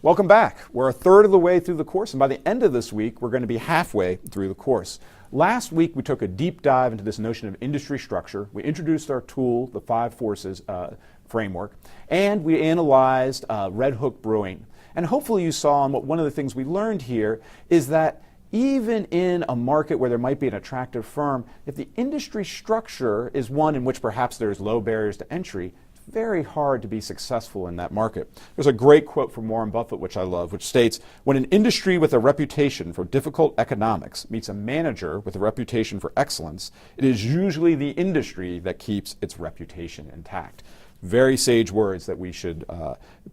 Welcome back. We're a third of the way through the course, and by the end of this week, we're going to be halfway through the course. Last week, we took a deep dive into this notion of industry structure. We introduced our tool, the 5 Forces framework, and we analyzed Red Hook Brewing. And hopefully you saw, and one of the things we learned here is that even in a market where there might be an attractive firm, if the industry structure is one in which perhaps there's low barriers to entry, it's very hard to be successful in that market. There's a great quote from Warren Buffett, which I love, which states, "When an industry with a reputation for difficult economics meets a manager with a reputation for excellence, it is usually the industry that keeps its reputation intact." Very sage words that we should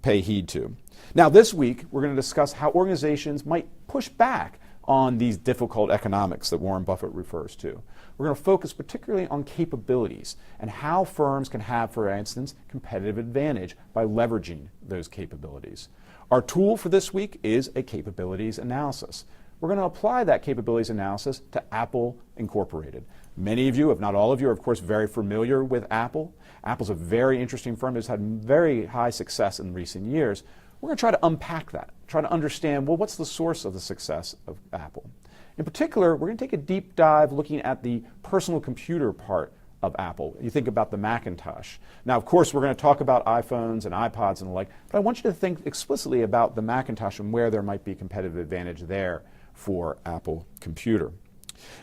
pay heed to. Now this week, we're going to discuss how organizations might push back on these difficult economics that Warren Buffett refers to. We're going to focus particularly on capabilities and how firms can have, for instance, competitive advantage by leveraging those capabilities. Our tool for this week is a capabilities analysis. We're going to apply that capabilities analysis to Apple Incorporated. Many of you, if not all of you, are of course very familiar with Apple. Apple's a very interesting firm that's had very high success in recent years. We're going to try to unpack that, try to understand, well, what's the source of the success of Apple? In particular, we're going to take a deep dive looking at the personal computer part of Apple. You think about the Macintosh. Now, of course, we're going to talk about iPhones and iPods and the like, but I want you to think explicitly about the Macintosh and where there might be competitive advantage there for Apple Computer.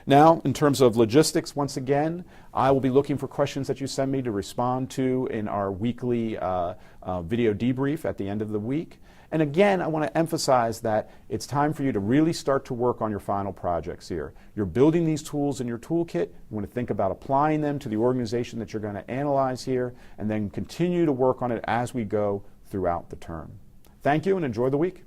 Now, in terms of logistics, once again, I will be looking for questions that you send me to respond to in our weekly video debrief at the end of the week. And again, I want to emphasize that it's time for you to really start to work on your final projects here. You're building these tools in your toolkit. You want to think about applying them to the organization that you're going to analyze here, and then continue to work on it as we go throughout the term. Thank you and enjoy the week.